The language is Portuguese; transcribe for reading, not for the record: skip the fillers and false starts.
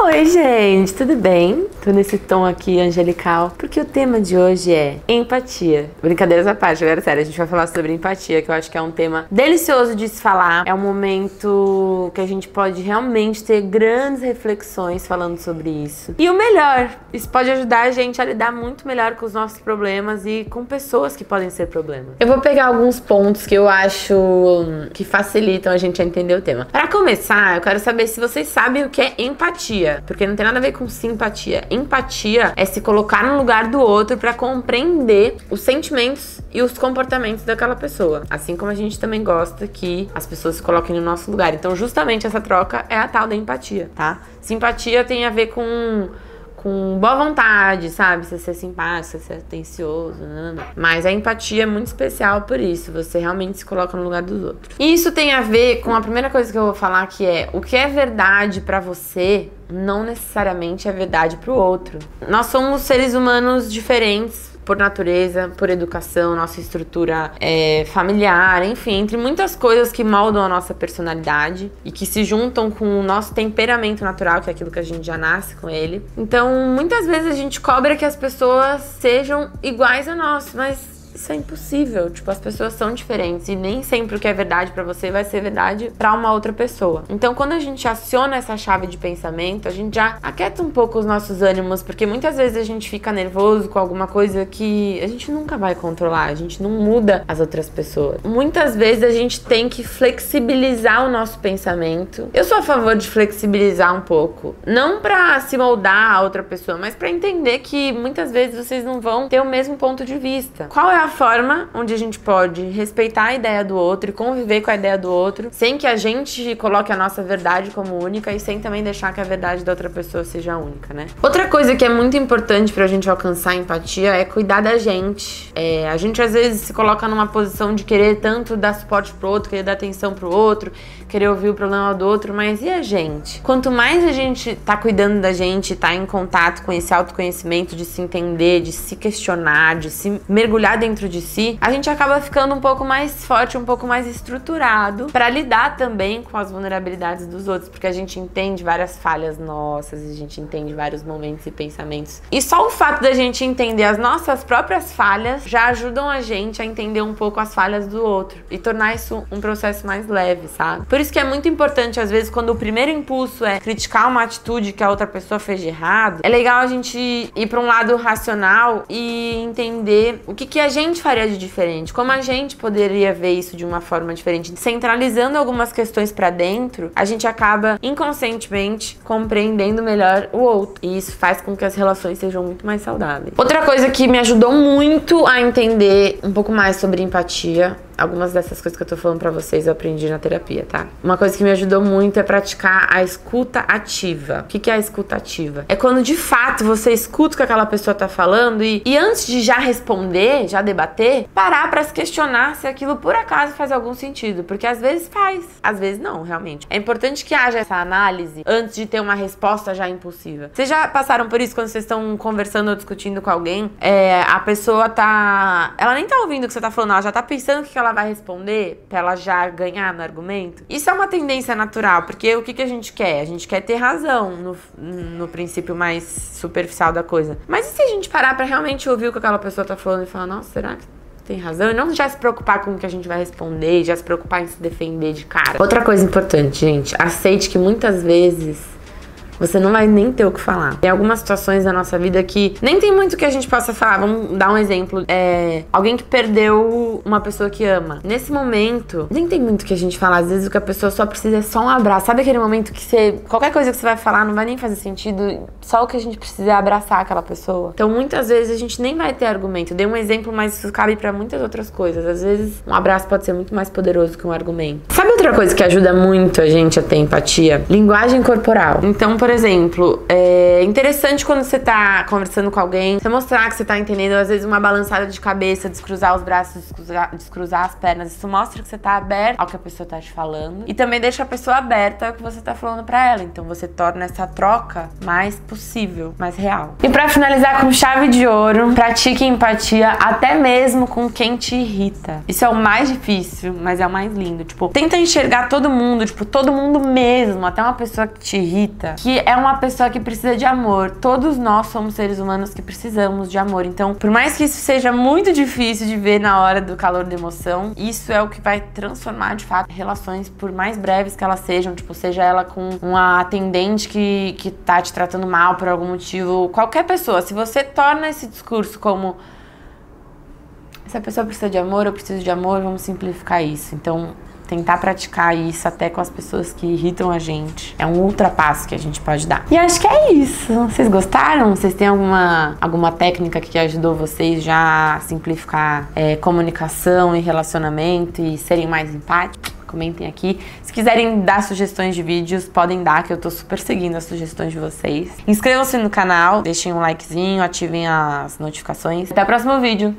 Oi, gente, tudo bem? Tô nesse tom aqui angelical, porque o tema de hoje é empatia. Brincadeiras à parte, galera, sério, a gente vai falar sobre empatia, que eu acho que é um tema delicioso de se falar. É um momento que a gente pode realmente ter grandes reflexões falando sobre isso. E o melhor, isso pode ajudar a gente a lidar muito melhor com os nossos problemas e com pessoas que podem ser problemas. Eu vou pegar alguns pontos que eu acho que facilitam a gente a entender o tema. Para começar, eu quero saber se vocês sabem o que é empatia, porque não tem nada a ver com simpatia. Empatia é se colocar no lugar do outro para compreender os sentimentos e os comportamentos daquela pessoa. Assim como a gente também gosta que as pessoas se coloquem no nosso lugar. Então, justamente essa troca é a tal da empatia, tá? Simpatia tem a ver com boa vontade, sabe? Você ser simpático, você ser atencioso, mas a empatia é muito especial por isso, você realmente se coloca no lugar dos outros. E isso tem a ver com a primeira coisa que eu vou falar, que é o que é verdade pra você não necessariamente é verdade pro outro. Nós somos seres humanos diferentes por natureza, por educação, nossa estrutura familiar, enfim, entre muitas coisas que moldam a nossa personalidade e que se juntam com o nosso temperamento natural, que é aquilo que a gente já nasce com ele. Então, muitas vezes a gente cobra que as pessoas sejam iguais a nós, mas isso é impossível. Tipo, as pessoas são diferentes e nem sempre o que é verdade pra você vai ser verdade pra uma outra pessoa. Então, quando a gente aciona essa chave de pensamento, a gente já aquieta um pouco os nossos ânimos, porque muitas vezes a gente fica nervoso com alguma coisa que a gente nunca vai controlar, a gente não muda as outras pessoas. Muitas vezes a gente tem que flexibilizar o nosso pensamento. Eu sou a favor de flexibilizar um pouco, não pra se moldar a outra pessoa, mas pra entender que muitas vezes vocês não vão ter o mesmo ponto de vista. Qual é a forma onde a gente pode respeitar a ideia do outro e conviver com a ideia do outro, sem que a gente coloque a nossa verdade como única e sem também deixar que a verdade da outra pessoa seja única, né? Outra coisa que é muito importante pra gente alcançar a empatia é cuidar da gente. A gente às vezes se coloca numa posição de querer tanto dar suporte pro outro, querer dar atenção pro outro, querer ouvir o problema do outro, mas e a gente? Quanto mais a gente tá cuidando da gente, tá em contato com esse autoconhecimento de se entender, de se questionar, de se mergulhar dentro de si, a gente acaba ficando um pouco mais forte, um pouco mais estruturado pra lidar também com as vulnerabilidades dos outros, porque a gente entende várias falhas nossas, a gente entende vários momentos e pensamentos. E só o fato da gente entender as nossas próprias falhas já ajudam a gente a entender um pouco as falhas do outro e tornar isso um processo mais leve, sabe? Por isso que é muito importante, às vezes, quando o primeiro impulso é criticar uma atitude que a outra pessoa fez de errado, é legal a gente ir pra um lado racional e entender o que a gente faria de diferente, como a gente poderia ver isso de uma forma diferente. Centralizando algumas questões pra dentro, a gente acaba inconscientemente compreendendo melhor o outro, e isso faz com que as relações sejam muito mais saudáveis. Outra coisa que me ajudou muito a entender um pouco mais sobre empatia, algumas dessas coisas que eu tô falando pra vocês eu aprendi na terapia, tá? Uma coisa que me ajudou muito é praticar a escuta ativa. O que é a escuta ativa? É quando de fato você escuta o que aquela pessoa tá falando e antes de já responder, já debater, parar pra se questionar se aquilo por acaso faz algum sentido, porque às vezes faz, às vezes não, realmente. É importante que haja essa análise antes de ter uma resposta já impulsiva. Vocês já passaram por isso quando vocês estão conversando ou discutindo com alguém? A pessoa tá... ela nem tá ouvindo o que você tá falando, ela já tá pensando o que ela vai responder pra ela já ganhar no argumento. Isso é uma tendência natural, porque o que a gente quer? A gente quer ter razão no princípio mais superficial da coisa. Mas e se a gente parar pra realmente ouvir o que aquela pessoa tá falando e falar, nossa, será que tem razão? E não já se preocupar com o que a gente vai responder, já se preocupar em se defender de cara. Outra coisa importante, gente, aceite que muitas vezes você não vai nem ter o que falar. Tem algumas situações da nossa vida que nem tem muito que a gente possa falar. Vamos dar um exemplo. Alguém que perdeu uma pessoa que ama. Nesse momento, nem tem muito que a gente falar. Às vezes o que a pessoa só precisa é só um abraço. Sabe aquele momento que qualquer coisa que você vai falar não vai nem fazer sentido? Só o que a gente precisa é abraçar aquela pessoa. Então muitas vezes a gente nem vai ter argumento. Eu dei um exemplo, mas isso cabe pra muitas outras coisas. Às vezes um abraço pode ser muito mais poderoso que um argumento. Sabe outra coisa que ajuda muito a gente a ter empatia? Linguagem corporal. Então, por exemplo, é interessante quando você tá conversando com alguém, você mostrar que você tá entendendo, às vezes uma balançada de cabeça, descruzar os braços, descruzar as pernas. Isso mostra que você tá aberto ao que a pessoa tá te falando e também deixa a pessoa aberta ao que você tá falando pra ela. Então você torna essa troca mais possível, mais real. E pra finalizar com chave de ouro, pratique empatia até mesmo com quem te irrita. Isso é o mais difícil, mas é o mais lindo. Tipo, tenta enxergar todo mundo, tipo, todo mundo mesmo, até uma pessoa que te irrita, que é uma pessoa que precisa de amor. Todos nós somos seres humanos que precisamos de amor. Então, por mais que isso seja muito difícil de ver na hora do calor da emoção, isso é o que vai transformar, de fato, relações, por mais breves que elas sejam. Tipo, seja ela com uma atendente que tá te tratando mal por algum motivo. Qualquer pessoa, se você torna esse discurso como se a pessoa precisa de amor, eu preciso de amor, vamos simplificar isso. Então, tentar praticar isso até com as pessoas que irritam a gente é um ultrapasso que a gente pode dar. E acho que é isso. Vocês gostaram? Vocês têm alguma técnica que ajudou vocês já a simplificar comunicação e relacionamento e serem mais empáticos? Comentem aqui. Se quiserem dar sugestões de vídeos, podem dar, que eu tô super seguindo as sugestões de vocês. Inscrevam-se no canal, deixem um likezinho, ativem as notificações. Até o próximo vídeo.